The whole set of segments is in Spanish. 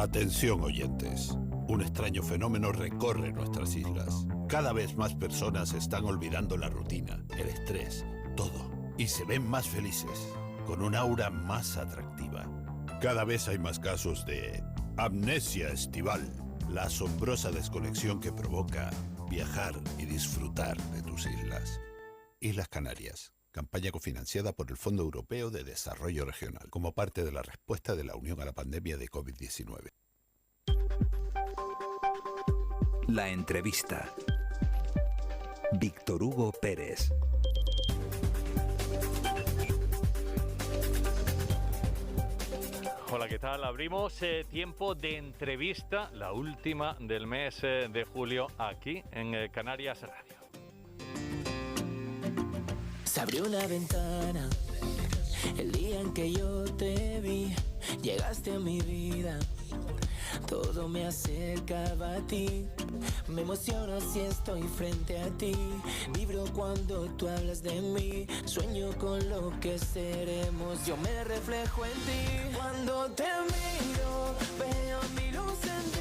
Atención, oyentes. Un extraño fenómeno recorre nuestras islas. Cada vez más personas están olvidando la rutina, el estrés, todo. Y se ven más felices, con un aura más atractiva. Cada vez hay más casos de amnesia estival, la asombrosa desconexión que provoca viajar y disfrutar de tus islas. Islas Canarias. Campaña cofinanciada por el Fondo Europeo de Desarrollo Regional, como parte de la respuesta de la Unión a la pandemia de COVID-19. La entrevista. Víctor Hugo Pérez. Hola, ¿qué tal? Abrimos tiempo de entrevista, la última del mes de julio, aquí en Canarias Radio. Se abrió la ventana el día en que yo te vi, llegaste a mi vida, todo me acercaba a ti, me emociona si estoy frente a ti, vibro cuando tú hablas de mí, sueño con lo que seremos, yo me reflejo en ti, cuando te miro veo mi luz en ti.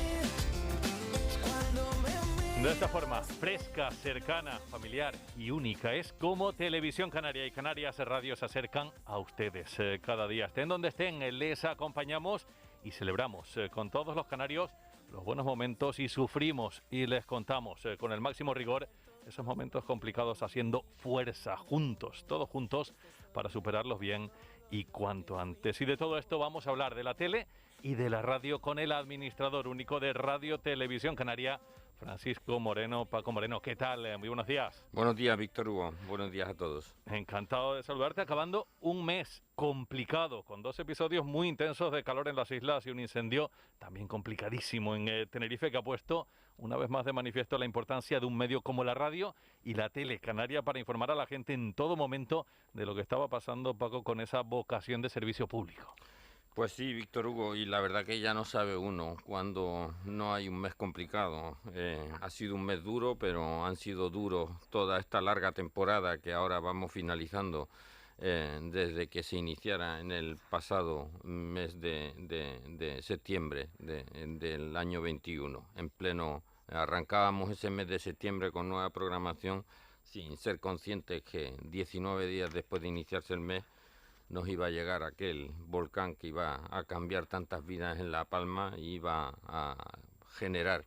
De esta forma, fresca, cercana, familiar y única, es como Televisión Canaria y Canarias Radio se acercan a ustedes cada día. Estén donde estén, les acompañamos y celebramos con todos los canarios los buenos momentos y sufrimos y les contamos con el máximo rigor esos momentos complicados, haciendo fuerza juntos, todos juntos, para superarlos bien y cuanto antes. Y de todo esto vamos a hablar de la tele y de la radio con el administrador único de Radio Televisión Canaria, Francisco Moreno. Paco Moreno, ¿qué tal? Muy buenos días. Buenos días, Víctor Hugo. Buenos días a todos. Encantado de saludarte, acabando un mes complicado, con 2 episodios muy intensos de calor en las islas y un incendio también complicadísimo en Tenerife, que ha puesto una vez más de manifiesto la importancia de un medio como la radio y la tele canaria para informar a la gente en todo momento de lo que estaba pasando, Paco, con esa vocación de servicio público. Pues sí, Víctor Hugo, y la verdad que ya no sabe uno cuando no hay un mes complicado. Ha sido un mes duro, pero han sido duros toda esta larga temporada que ahora vamos finalizando desde que se iniciara en el pasado mes de septiembre del año 21. En pleno, arrancábamos ese mes de septiembre con nueva programación sin ser conscientes que 19 días después de iniciarse el mes nos iba a llegar aquel volcán que iba a cambiar tantas vidas en La Palma y iba a generar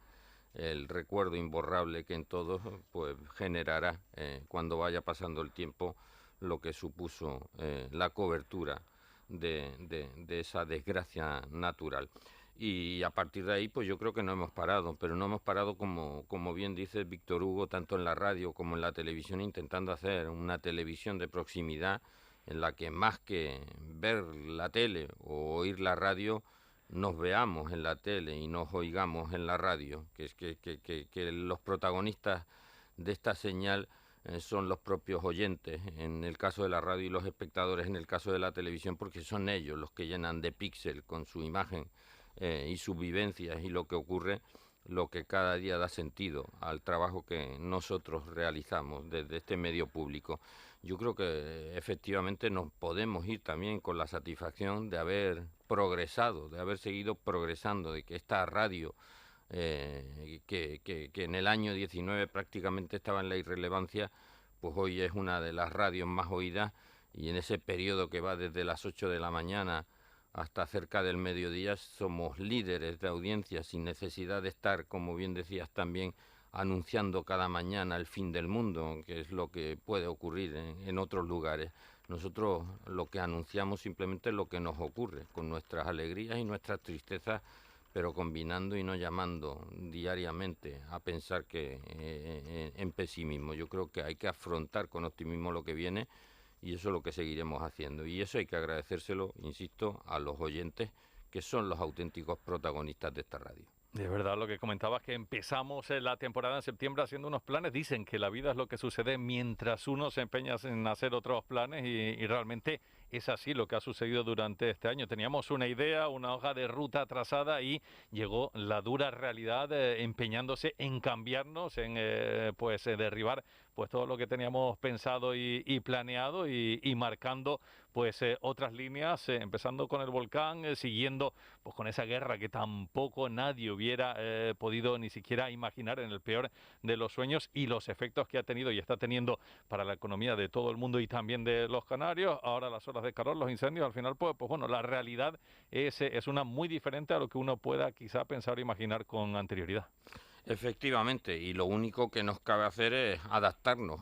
el recuerdo imborrable que en todos pues generará cuando vaya pasando el tiempo lo que supuso la cobertura de esa desgracia natural. Y a partir de ahí pues yo creo que no hemos parado, pero no hemos parado como bien dice Víctor Hugo, tanto en la radio como en la televisión, intentando hacer una televisión de proximidad en la que más que ver la tele o oír la radio, nos veamos en la tele y nos oigamos en la radio, que es que los protagonistas de esta señal son los propios oyentes, en el caso de la radio, y los espectadores en el caso de la televisión, porque son ellos los que llenan de píxel con su imagen y sus vivencias y lo que ocurre, lo que cada día da sentido al trabajo que nosotros realizamos desde este medio público. Yo creo que efectivamente nos podemos ir también con la satisfacción de haber progresado, de haber seguido progresando, de que esta radio, que en el año 19 prácticamente estaba en la irrelevancia, pues hoy es una de las radios más oídas, y en ese periodo que va desde las 8 de la mañana hasta cerca del mediodía somos líderes de audiencia sin necesidad de estar, como bien decías también, anunciando cada mañana el fin del mundo, que es lo que puede ocurrir en otros lugares. Nosotros lo que anunciamos simplemente es lo que nos ocurre, con nuestras alegrías y nuestras tristezas, pero combinando y no llamando diariamente a pensar que en pesimismo. Yo creo que hay que afrontar con optimismo lo que viene, y eso es lo que seguiremos haciendo. Y eso hay que agradecérselo, insisto, a los oyentes, que son los auténticos protagonistas de esta radio. De verdad, lo que comentabas, que empezamos la temporada en septiembre haciendo unos planes. Dicen que la vida es lo que sucede mientras uno se empeña en hacer otros planes y realmente es así lo que ha sucedido durante este año. Teníamos una idea, una hoja de ruta trazada y llegó la dura realidad empeñándose en cambiarnos, en derribar pues todo lo que teníamos pensado y planeado y marcando pues otras líneas, empezando con el volcán, siguiendo pues con esa guerra que tampoco nadie hubiera podido ni siquiera imaginar en el peor de los sueños, y los efectos que ha tenido y está teniendo para la economía de todo el mundo y también de los canarios. Ahora las olas de calor, los incendios, al final pues bueno, la realidad es una muy diferente a lo que uno pueda quizá pensar o imaginar con anterioridad. Efectivamente, y lo único que nos cabe hacer es adaptarnos.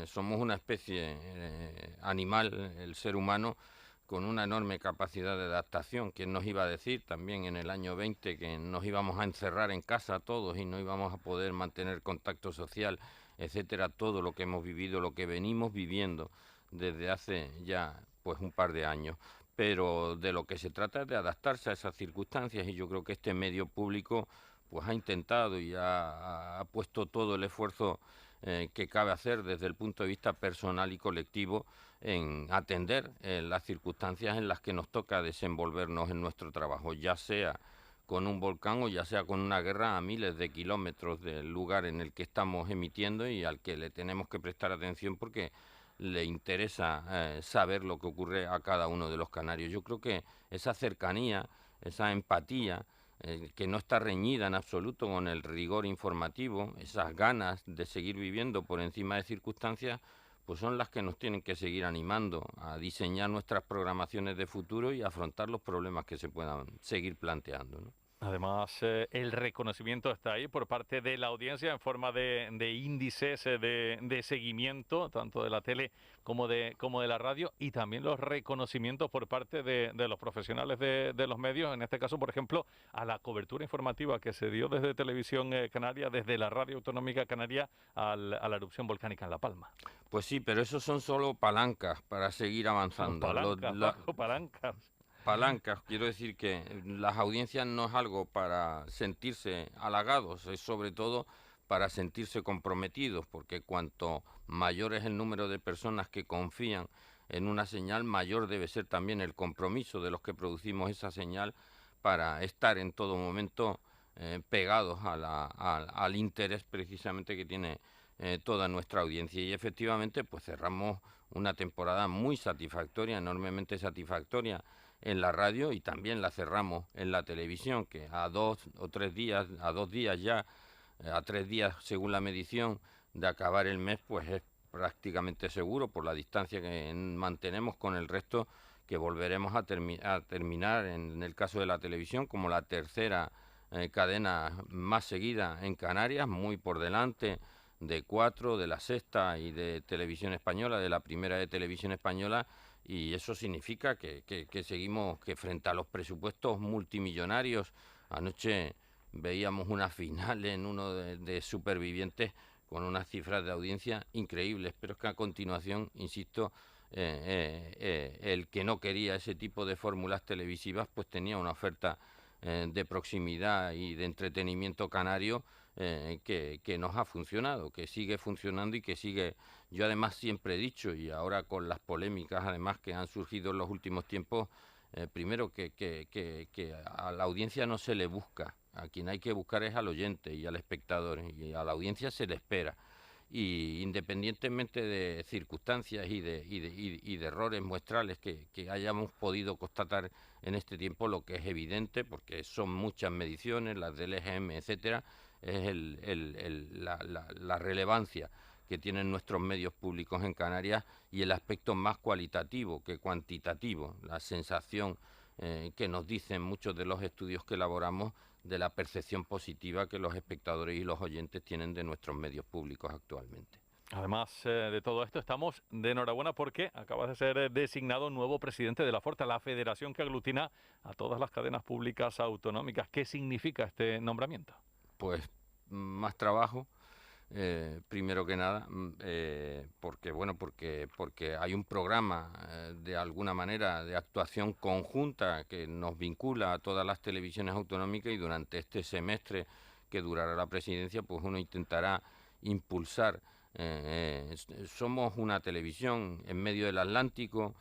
Somos una especie animal, el ser humano, con una enorme capacidad de adaptación. ¿Quién nos iba a decir también en el año 20 que nos íbamos a encerrar en casa todos y no íbamos a poder mantener contacto social, etcétera? Todo lo que hemos vivido, lo que venimos viviendo desde hace ya pues un par de años. Pero de lo que se trata es de adaptarse a esas circunstancias, y yo creo que este medio público pues ha intentado y ha puesto todo el esfuerzo que cabe hacer desde el punto de vista personal y colectivo en atender las circunstancias en las que nos toca desenvolvernos en nuestro trabajo, ya sea con un volcán o ya sea con una guerra a miles de kilómetros del lugar en el que estamos emitiendo y al que le tenemos que prestar atención porque le interesa saber lo que ocurre a cada uno de los canarios. Yo creo que esa cercanía, esa empatía, que no está reñida en absoluto con el rigor informativo, esas ganas de seguir viviendo por encima de circunstancias, pues son las que nos tienen que seguir animando a diseñar nuestras programaciones de futuro y afrontar los problemas que se puedan seguir planteando, ¿no? Además, el reconocimiento está ahí por parte de la audiencia en forma de índices de seguimiento, tanto de la tele como de la radio, y también los reconocimientos por parte de los profesionales de los medios, en este caso, por ejemplo, a la cobertura informativa que se dio desde Televisión Canaria, desde la Radio Autonómica Canaria, a la erupción volcánica en La Palma. Pues sí, pero eso son solo palancas para seguir avanzando. Palancas. Palancas, quiero decir que las audiencias no es algo para sentirse halagados, es sobre todo para sentirse comprometidos, porque cuanto mayor es el número de personas que confían en una señal, mayor debe ser también el compromiso de los que producimos esa señal para estar en todo momento pegados al interés precisamente que tiene toda nuestra audiencia. Y efectivamente pues cerramos una temporada muy satisfactoria, enormemente satisfactoria en la radio, y también la cerramos en la televisión, que a 2 o 3 días, a 2 días ya, a 3 días según la medición de acabar el mes, pues es prácticamente seguro por la distancia que mantenemos con el resto que volveremos a terminar en el caso de la televisión como la tercera cadena más seguida en Canarias, muy por delante de Cuatro, de La Sexta y de Televisión Española, de la primera de Televisión Española. Y eso significa que seguimos, que frente a los presupuestos multimillonarios, anoche veíamos una final en uno de Supervivientes con unas cifras de audiencia increíbles, pero es que a continuación, insisto, el que no quería ese tipo de fórmulas televisivas, pues tenía una oferta de proximidad y de entretenimiento canario que nos ha funcionado, que sigue funcionando y que sigue. Yo además siempre he dicho, y ahora con las polémicas además que han surgido en los últimos tiempos, primero que a la audiencia no se le busca, a quien hay que buscar es al oyente y al espectador, y a la audiencia se le espera. Y independientemente de circunstancias y de errores muestrales que hayamos podido constatar en este tiempo, lo que es evidente, porque son muchas mediciones, las del EGM, etcétera, es la relevancia que tienen nuestros medios públicos en Canarias y el aspecto más cualitativo que cuantitativo, la sensación que nos dicen muchos de los estudios que elaboramos de la percepción positiva que los espectadores y los oyentes tienen de nuestros medios públicos actualmente. Además de todo esto, estamos de enhorabuena porque acaba de ser designado nuevo presidente de la Forta, la federación que aglutina a todas las cadenas públicas autonómicas. ¿Qué significa este nombramiento? Pues más trabajo, primero que nada, porque hay un programa de alguna manera de actuación conjunta que nos vincula a todas las televisiones autonómicas, y durante este semestre que durará la presidencia, pues uno intentará impulsar. Somos una televisión en medio del Atlántico,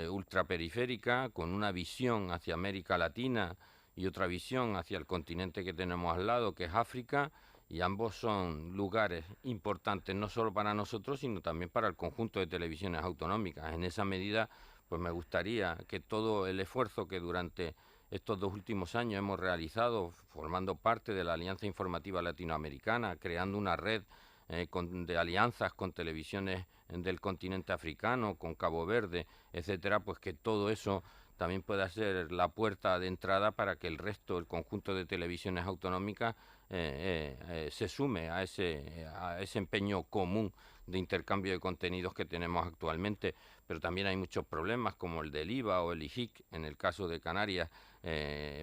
ultraperiférica, con una visión hacia América Latina y otra visión hacia el continente que tenemos al lado, que es África, y ambos son lugares importantes no solo para nosotros, sino también para el conjunto de televisiones autonómicas. En esa medida, pues me gustaría que todo el esfuerzo que durante estos 2 últimos años hemos realizado, formando parte de la Alianza Informativa Latinoamericana, creando una red de alianzas con televisiones del continente africano, con Cabo Verde, etcétera, pues que todo eso también pueda ser la puerta de entrada para que el resto, el conjunto de televisiones autonómicas, se sume a ese empeño común de intercambio de contenidos que tenemos actualmente. Pero también hay muchos problemas como el del IVA o el IJIC, en el caso de Canarias,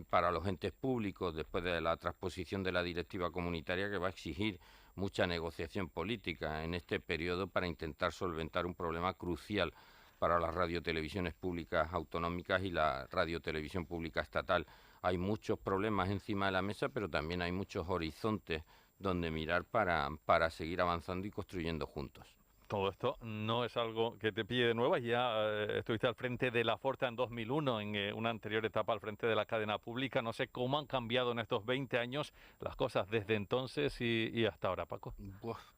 para los entes públicos, después de la transposición de la directiva comunitaria, que va a exigir mucha negociación política en este periodo para intentar solventar un problema crucial para las radiotelevisiones públicas autonómicas y la radiotelevisión pública estatal. Hay muchos problemas encima de la mesa, pero también hay muchos horizontes donde mirar para seguir avanzando y construyendo juntos. Todo esto no es algo que te pille de nuevas. Ya estuviste al frente de la Forta en 2001, en una anterior etapa al frente de la cadena pública. No sé cómo han cambiado en estos 20 años las cosas desde entonces y hasta ahora, Paco.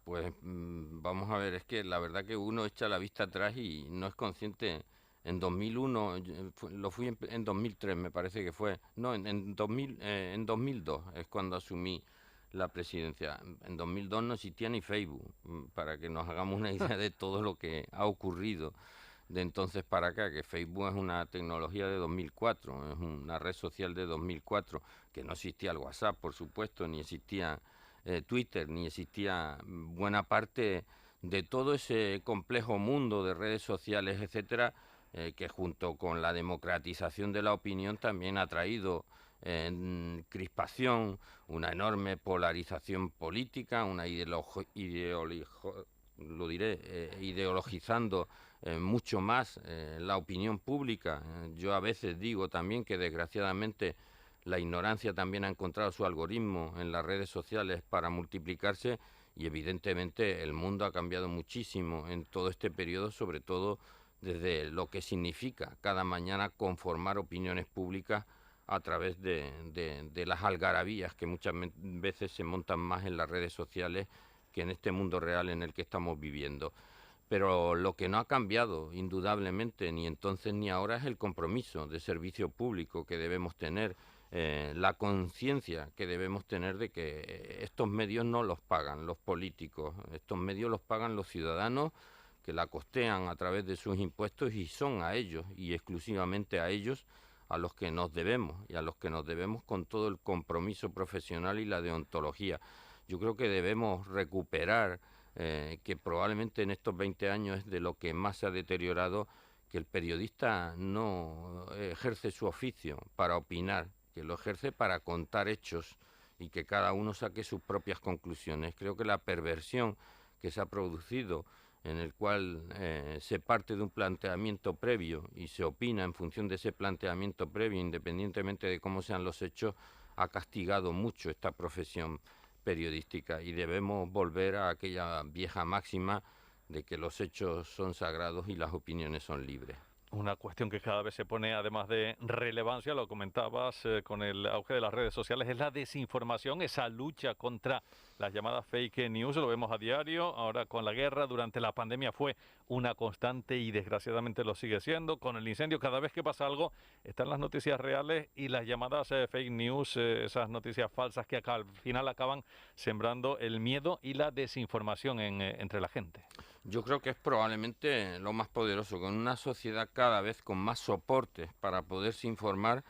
Pues vamos a ver, es que la verdad que uno echa la vista atrás y no es consciente. En 2001, lo fui en 2003, me parece que fue. No, en 2002 es cuando asumí la presidencia. En 2002 no existía ni Facebook, para que nos hagamos una idea de todo lo que ha ocurrido de entonces para acá, que Facebook es una tecnología de 2004, es una red social de 2004, que no existía el WhatsApp, por supuesto, ni existía Twitter, ni existía buena parte de todo ese complejo mundo de redes sociales, etcétera, que junto con la democratización de la opinión también ha traído crispación, una enorme polarización política, una ideologizando mucho más la opinión pública. Yo a veces digo también que desgraciadamente la ignorancia también ha encontrado su algoritmo en las redes sociales para multiplicarse y evidentemente el mundo ha cambiado muchísimo en todo este periodo, sobre todo desde lo que significa cada mañana conformar opiniones públicas a través de las algarabías que muchas veces se montan más en las redes sociales que en este mundo real en el que estamos viviendo. Pero lo que no ha cambiado, indudablemente, ni entonces ni ahora, es el compromiso de servicio público que debemos tener, la conciencia que debemos tener de que estos medios no los pagan los políticos, estos medios los pagan los ciudadanos, que la costean a través de sus impuestos, y son a ellos y exclusivamente a ellos a los que nos debemos, y a los que nos debemos con todo el compromiso profesional y la deontología. Yo creo que debemos recuperar, que probablemente en estos 20 años es de lo que más se ha deteriorado, que el periodista no ejerce su oficio para opinar, que lo ejerce para contar hechos y que cada uno saque sus propias conclusiones. Creo que la perversión que se ha producido, en el cual se parte de un planteamiento previo y se opina en función de ese planteamiento previo, independientemente de cómo sean los hechos, ha castigado mucho esta profesión periodística, y debemos volver a aquella vieja máxima de que los hechos son sagrados y las opiniones son libres. Una cuestión que cada vez se pone, además de relevancia, lo comentabas con el auge de las redes sociales, es la desinformación, esa lucha contra las llamadas fake news. Lo vemos a diario, ahora con la guerra, durante la pandemia fue una constante y desgraciadamente lo sigue siendo. Con el incendio, cada vez que pasa algo, están las noticias reales y las llamadas fake news, esas noticias falsas que al final acaban sembrando el miedo y la desinformación entre la gente. Yo creo que es probablemente lo más poderoso, con una sociedad cada vez con más soportes para poderse informar,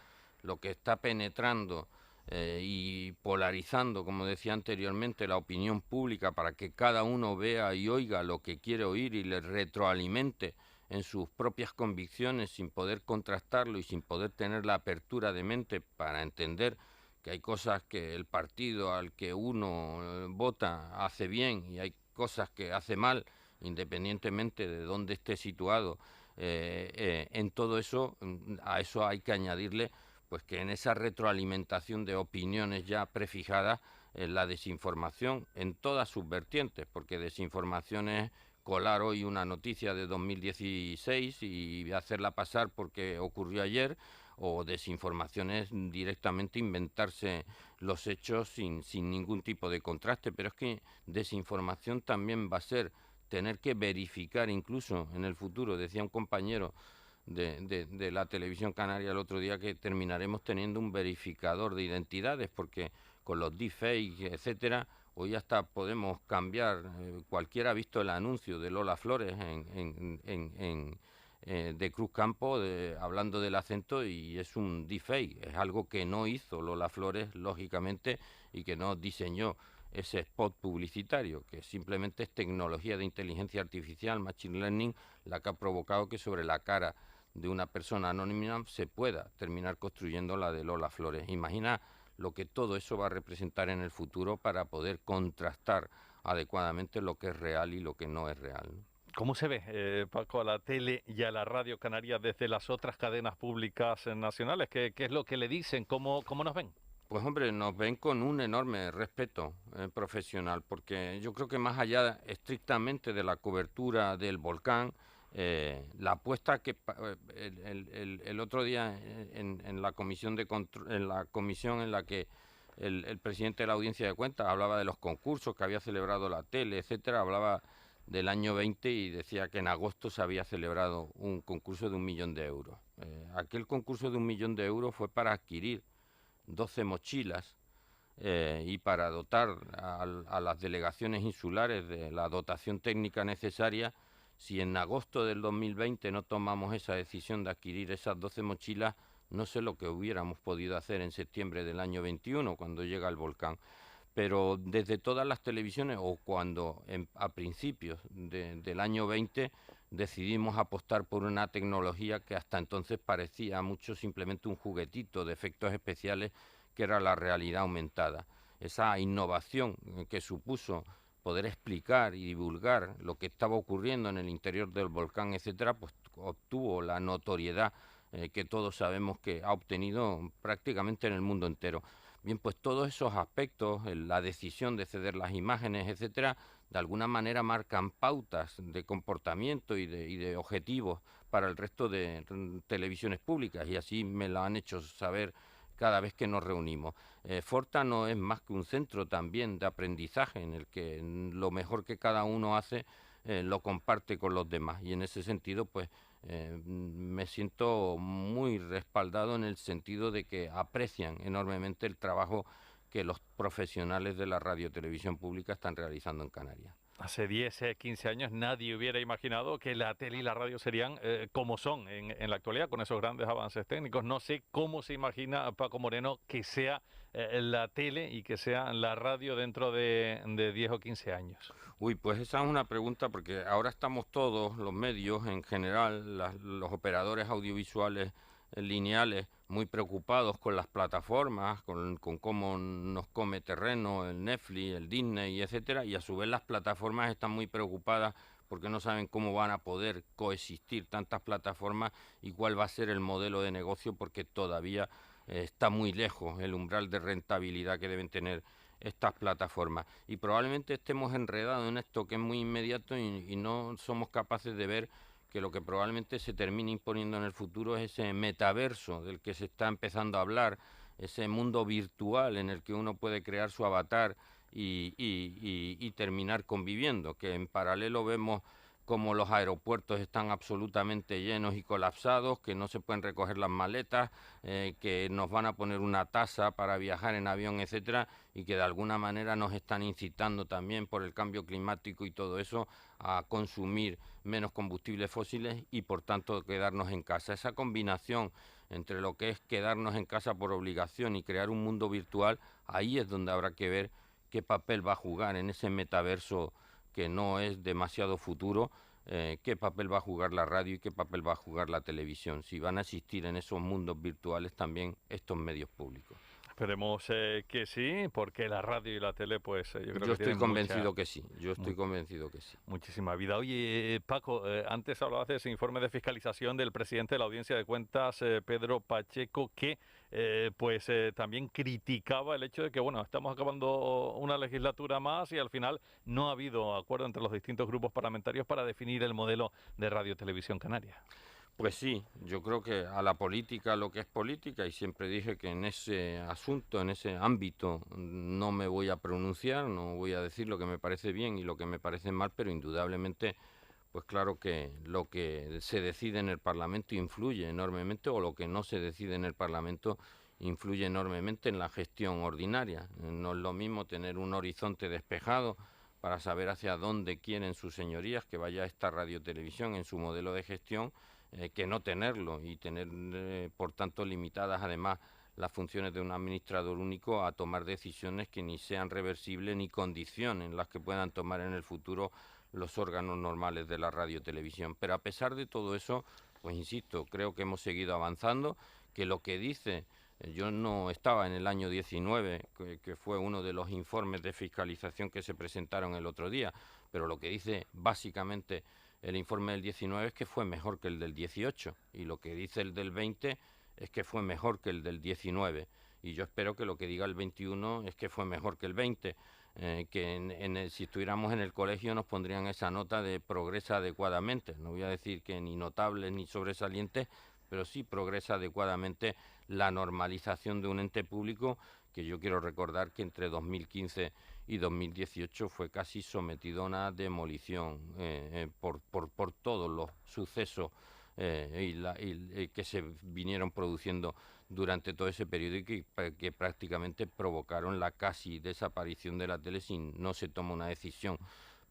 lo que está penetrando y polarizando, como decía anteriormente, la opinión pública, para que cada uno vea y oiga lo que quiere oír y le retroalimente en sus propias convicciones, sin poder contrastarlo y sin poder tener la apertura de mente para entender que hay cosas que el partido al que uno vota hace bien y hay cosas que hace mal, independientemente de dónde esté situado. En todo eso, a eso hay que añadirle pues que en esa retroalimentación de opiniones ya prefijadas, la desinformación en todas sus vertientes, porque desinformación es colar hoy una noticia de 2016 y hacerla pasar porque ocurrió ayer, o desinformación es directamente inventarse los hechos sin ningún tipo de contraste. Pero es que desinformación también va a ser tener que verificar incluso en el futuro, decía un compañero de la televisión canaria el otro día, que terminaremos teniendo un verificador de identidades, porque con los deepfakes, etcétera, hoy hasta podemos cambiar. Cualquiera ha visto el anuncio de Lola Flores de Cruz Campo hablando del acento, y es un deepfake, es algo que no hizo Lola Flores, lógicamente, y que no diseñó ese spot publicitario, que simplemente es tecnología de inteligencia artificial, machine learning, la que ha provocado que sobre la cara de una persona anónima se pueda terminar construyendo la de Lola Flores. Imagina lo que todo eso va a representar en el futuro para poder contrastar adecuadamente lo que es real y lo que no es real, ¿no? ¿Cómo se ve, Paco, a la tele y a la radio canaria desde las otras cadenas públicas nacionales? ¿Qué es lo que le dicen? ¿Cómo nos ven? Pues hombre, nos ven con un enorme respeto profesional, porque yo creo que más allá estrictamente de la cobertura del volcán, la apuesta que el otro día en la comisión en la comisión en la que el presidente de la Audiencia de Cuentas hablaba de los concursos que había celebrado la tele, etcétera, hablaba del año 20 y decía que en agosto se había celebrado un concurso de 1 millón de euros. Aquel concurso de 1 millón de euros fue para adquirir 12 mochilas y para dotar a las delegaciones insulares de la dotación técnica necesaria. Si en agosto del 2020 no tomamos esa decisión de adquirir esas 12 mochilas, no sé lo que hubiéramos podido hacer en septiembre del año 21, cuando llega el volcán. Pero desde todas las televisiones, o cuando a principios del año 20 decidimos apostar por una tecnología que hasta entonces parecía mucho simplemente un juguetito de efectos especiales, que era la realidad aumentada. Esa innovación que supuso poder explicar y divulgar lo que estaba ocurriendo en el interior del volcán, etcétera, pues obtuvo la notoriedad que todos sabemos que ha obtenido prácticamente en el mundo entero. Bien, pues todos esos aspectos, la decisión de ceder las imágenes, etcétera, de alguna manera marcan pautas de comportamiento y de objetivos para el resto de televisiones públicas, y así me lo han hecho saber cada vez que nos reunimos. Forta no es más que un centro también de aprendizaje, en el que lo mejor que cada uno hace lo comparte con los demás, y en ese sentido pues me siento muy respaldado en el sentido de que aprecian enormemente el trabajo que los profesionales de la radio y televisión pública están realizando en Canarias. Hace 10, 15 años nadie hubiera imaginado que la tele y la radio serían como son en la actualidad, con esos grandes avances técnicos. No sé cómo se imagina Paco Moreno que sea la tele y que sea la radio dentro de 10 o 15 años. Uy, pues esa es una pregunta, porque ahora estamos todos, los medios en general, los operadores audiovisuales lineales, muy preocupados con las plataformas, con cómo nos come terreno el Netflix, el Disney, etcétera, y a su vez las plataformas están muy preocupadas porque no saben cómo van a poder coexistir tantas plataformas y cuál va a ser el modelo de negocio, porque todavía está muy lejos el umbral de rentabilidad que deben tener estas plataformas, y probablemente estemos enredados en esto que es muy inmediato y no somos capaces de ver que lo que probablemente se termine imponiendo en el futuro es ese metaverso del que se está empezando a hablar, ese mundo virtual en el que uno puede crear su avatar y terminar conviviendo, que en paralelo vemos como los aeropuertos están absolutamente llenos y colapsados, que no se pueden recoger las maletas, que nos van a poner una tasa para viajar en avión, etcétera, y que de alguna manera nos están incitando también por el cambio climático y todo eso a consumir menos combustibles fósiles y por tanto quedarnos en casa. Esa combinación entre lo que es quedarnos en casa por obligación y crear un mundo virtual, ahí es donde habrá que ver qué papel va a jugar en ese metaverso que no es demasiado futuro, qué papel va a jugar la radio y qué papel va a jugar la televisión, si van a existir en esos mundos virtuales también estos medios públicos. Esperemos que sí, porque la radio y la tele, pues yo creo yo estoy convencido que sí, yo estoy convencido que sí. Muchísima vida. Oye, Paco, antes hablabas de ese informe de fiscalización del presidente de la Audiencia de Cuentas, Pedro Pacheco, que también criticaba el hecho de que, bueno, estamos acabando una legislatura más y al final no ha habido acuerdo entre los distintos grupos parlamentarios para definir el modelo de radio-televisión canaria. Pues sí, yo creo que a la política lo que es política, y siempre dije que en ese asunto, en ese ámbito, no me voy a pronunciar, no voy a decir lo que me parece bien y lo que me parece mal, pero indudablemente pues claro que lo que se decide en el Parlamento influye enormemente, o lo que no se decide en el Parlamento influye enormemente en la gestión ordinaria. No es lo mismo tener un horizonte despejado para saber hacia dónde quieren sus señorías que vaya esta radiotelevisión en su modelo de gestión, que no tenerlo y tener, por tanto, limitadas además las funciones de un administrador único a tomar decisiones que ni sean reversibles ni condicionen las que puedan tomar en el futuro los órganos normales de la radiotelevisión. Pero a pesar de todo eso, pues insisto, creo que hemos seguido avanzando, que lo que dice, yo no estaba en el año 19, que fue uno de los informes de fiscalización que se presentaron el otro día, pero lo que dice básicamente el informe del 19 es que fue mejor que el del 18, y lo que dice el del 20 es que fue mejor que el del 19, y yo espero que lo que diga el 21 es que fue mejor que el 20, que si estuviéramos en el colegio nos pondrían esa nota de progresa adecuadamente. No voy a decir que ni notable ni sobresaliente, pero sí progresa adecuadamente la normalización de un ente público que yo quiero recordar que entre 2015 y 2018 fue casi sometido a una demolición por todos los sucesos que se vinieron produciendo durante todo ese periodo, y que prácticamente provocaron la casi desaparición de la tele si no se toma una decisión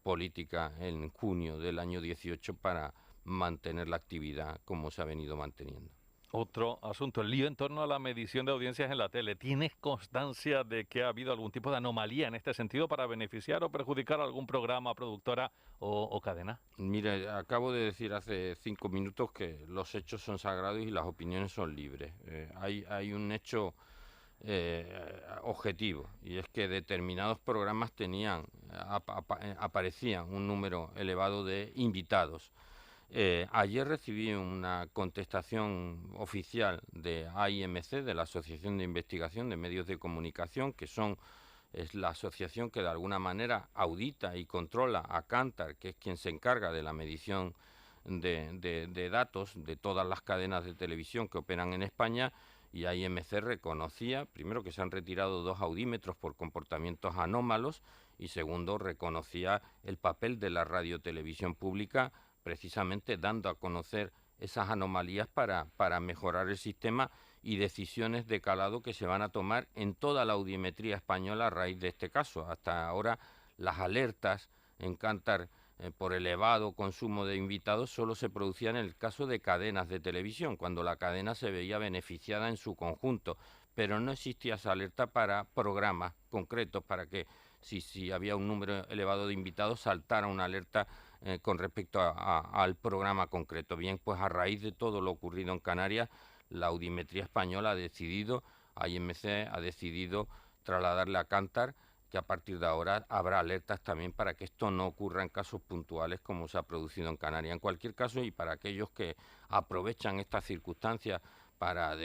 política en junio del año 18 para mantener la actividad como se ha venido manteniendo. Otro asunto, el lío en torno a la medición de audiencias en la tele. ¿Tienes constancia de que ha habido algún tipo de anomalía en este sentido para beneficiar o perjudicar a algún programa, productora o cadena? Mire, acabo de decir hace 5 minutos que los hechos son sagrados y las opiniones son libres. Hay un hecho objetivo, y es que determinados programas aparecían un número elevado de invitados. Ayer recibí una contestación oficial de AIMC, de la Asociación de Investigación de Medios de Comunicación, que es la asociación que de alguna manera audita y controla a Kantar, que es quien se encarga de la medición de datos de todas las cadenas de televisión que operan en España. Y AIMC reconocía, primero, que se han retirado 2 audímetros por comportamientos anómalos, y segundo, reconocía el papel de la radiotelevisión pública, precisamente dando a conocer esas anomalías para mejorar el sistema, y decisiones de calado que se van a tomar en toda la audiometría española a raíz de este caso. Hasta ahora las alertas en Kantar por elevado consumo de invitados solo se producían en el caso de cadenas de televisión, cuando la cadena se veía beneficiada en su conjunto, pero no existía esa alerta para programas concretos, para que si había un número elevado de invitados saltara una alerta con respecto al programa concreto. Bien, pues a raíz de todo lo ocurrido en Canarias, la audiometría española AIMC ha decidido trasladarle a Kantar que a partir de ahora habrá alertas también para que esto no ocurra en casos puntuales como se ha producido en Canarias. En cualquier caso, y para aquellos que aprovechan estas circunstancias para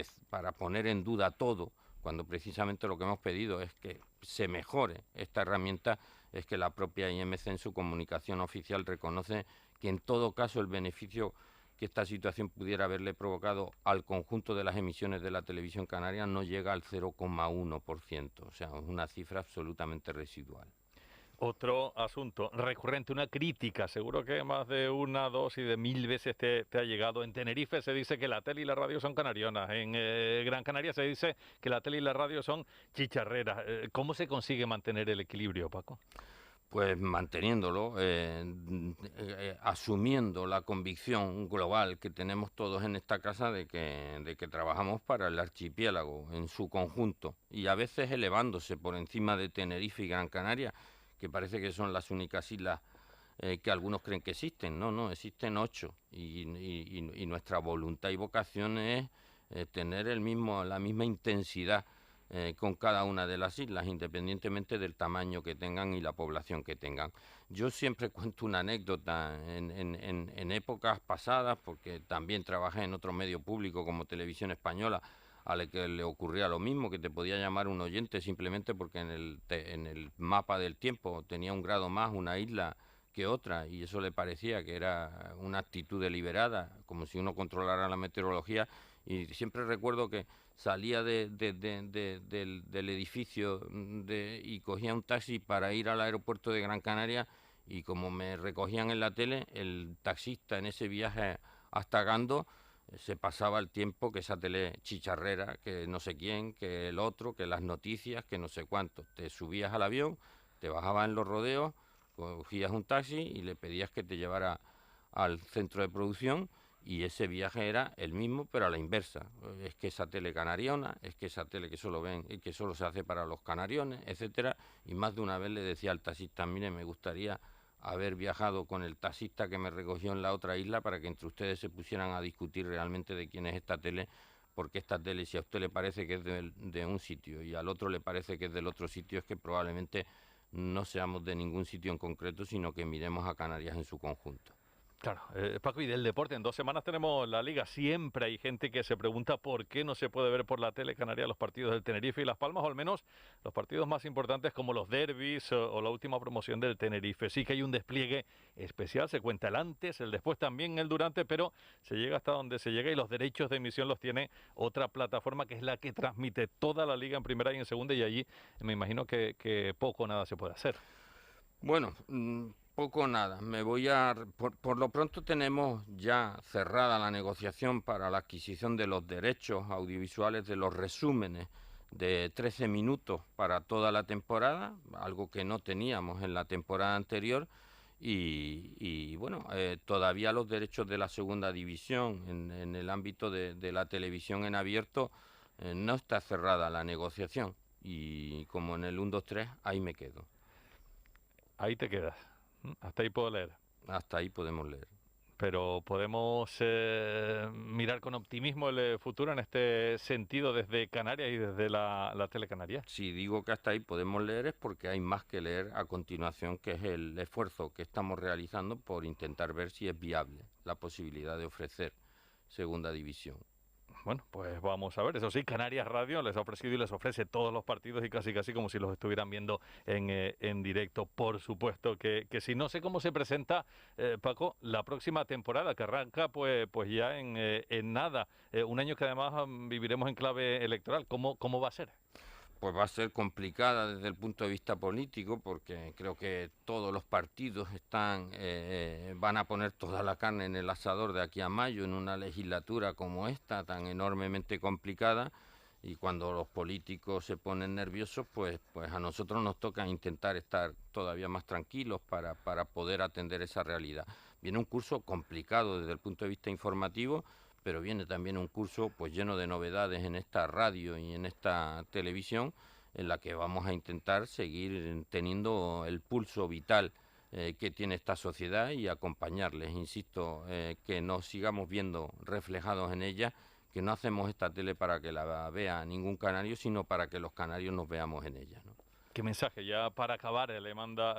poner en duda todo, cuando precisamente lo que hemos pedido es que se mejore esta herramienta, es que la propia IMC en su comunicación oficial reconoce que en todo caso el beneficio que esta situación pudiera haberle provocado al conjunto de las emisiones de la televisión canaria no llega al 0,1%, o sea, es una cifra absolutamente residual. Otro asunto recurrente, una crítica, seguro que más de 1, 2 y de 1000 veces te ha llegado. En Tenerife se dice que la tele y la radio son canarionas, en Gran Canaria se dice que la tele y la radio son chicharreras. ¿Cómo se consigue mantener el equilibrio, Paco? Pues manteniéndolo, asumiendo la convicción global que tenemos todos en esta casa de que trabajamos para el archipiélago en su conjunto, y a veces elevándose por encima de Tenerife y Gran Canaria, que parece que son las únicas islas que algunos creen que existen. No, existen 8, y nuestra voluntad y vocación es tener la misma intensidad con cada una de las islas, independientemente del tamaño que tengan y la población que tengan. Yo siempre cuento una anécdota en épocas pasadas, porque también trabajé en otro medio público como Televisión Española, a la que le ocurría lo mismo, que te podía llamar un oyente simplemente porque en el mapa del tiempo tenía un grado más una isla que otra, y eso le parecía que era una actitud deliberada, como si uno controlara la meteorología. Y siempre recuerdo que salía del edificio y cogía un taxi para ir al aeropuerto de Gran Canaria, Y como me recogían en la tele, el taxista en ese viaje hasta Gando se pasaba el tiempo que esa tele chicharrera, que no sé quién, que el otro, que las noticias, que no sé cuánto. Te subías al avión, te bajabas en los rodeos, cogías un taxi y le pedías que te llevara al centro de producción, y ese viaje era el mismo pero a la inversa. Es que esa tele canariona, es que esa tele que solo ven y que solo se hace para los canariones, etcétera. Y más de una vez le decía al taxista: mire, me gustaría haber viajado con el taxista que me recogió en la otra isla para que entre ustedes se pusieran a discutir realmente de quién es esta tele, porque esta tele, si a usted le parece que es de un sitio y al otro le parece que es del otro sitio, es que probablemente no seamos de ningún sitio en concreto, sino que miremos a Canarias en su conjunto. Claro, Paco, y del deporte, en 2 semanas tenemos la Liga. Siempre hay gente que se pregunta por qué no se puede ver por la tele canaria los partidos del Tenerife y Las Palmas, o al menos los partidos más importantes como los derbis o la última promoción del Tenerife. Sí que hay un despliegue especial, se cuenta el antes, el después, también el durante, pero se llega hasta donde se llega, y los derechos de emisión los tiene otra plataforma que es la que transmite toda la Liga en primera y en segunda, y allí me imagino que poco o nada se puede hacer. Bueno, poco o nada. Por lo pronto tenemos ya cerrada la negociación para la adquisición de los derechos audiovisuales de los resúmenes de 13 minutos para toda la temporada, algo que no teníamos en la temporada anterior, y bueno, todavía los derechos de la segunda división en el ámbito de la televisión en abierto no está cerrada la negociación, y como en el 1, 2, 3, ahí me quedo. Ahí te quedas. Hasta ahí puedo leer. Hasta ahí podemos leer. Pero podemos mirar con optimismo el futuro en este sentido desde Canarias y desde la tele canaria. Si digo que hasta ahí podemos leer es porque hay más que leer a continuación, que es el esfuerzo que estamos realizando por intentar ver si es viable la posibilidad de ofrecer segunda división. Bueno, pues vamos a ver. Eso sí, Canarias Radio les ha ofrecido y les ofrece todos los partidos, y casi como si los estuvieran viendo en directo. Por supuesto que sí. No sé cómo se presenta, Paco, la próxima temporada, que arranca pues ya en nada. Un año que además viviremos en clave electoral. ¿Cómo va a ser? Pues va a ser complicada desde el punto de vista político, porque creo que todos los partidos van a poner toda la carne en el asador de aquí a mayo, en una legislatura como esta, tan enormemente complicada, y cuando los políticos se ponen nerviosos, pues a nosotros nos toca intentar estar todavía más tranquilos para poder atender esa realidad. Viene un curso complicado desde el punto de vista informativo, pero viene también un curso pues lleno de novedades en esta radio y en esta televisión, en la que vamos a intentar seguir teniendo el pulso vital que tiene esta sociedad, y acompañarles, insisto, que nos sigamos viendo reflejados en ella, que no hacemos esta tele para que la vea ningún canario, sino para que los canarios nos veamos en ella, ¿no? ¿Qué mensaje, ya para acabar, le manda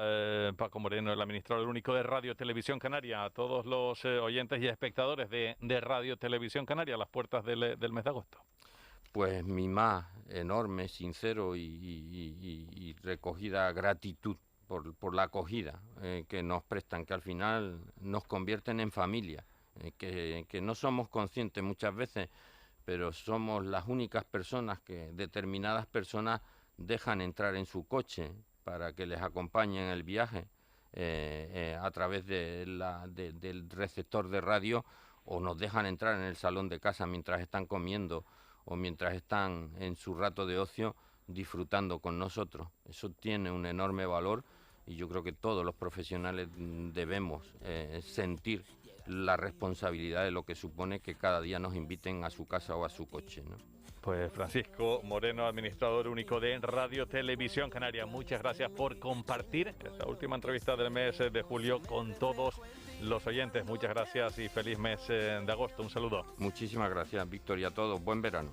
Paco Moreno, el administrador único de Radio Televisión Canaria, a todos los oyentes y espectadores de Radio Televisión Canaria a las puertas del mes de agosto? Pues mi más enorme, sincero y recogida gratitud por la acogida que nos prestan, que al final nos convierten en familia, que no somos conscientes muchas veces, pero somos las únicas personas que determinadas personas dejan entrar en su coche para que les acompañe en el viaje a través del receptor de radio, o nos dejan entrar en el salón de casa mientras están comiendo o mientras están en su rato de ocio disfrutando con nosotros. Eso tiene un enorme valor, y yo creo que todos los profesionales debemos sentir la responsabilidad de lo que supone que cada día nos inviten a su casa o a su coche, ¿no? Pues Francisco Moreno, administrador único de Radio Televisión Canaria, muchas gracias por compartir esta última entrevista del mes de julio con todos los oyentes. Muchas gracias y feliz mes de agosto. Un saludo. Muchísimas gracias, Víctor, y a todos. Buen verano.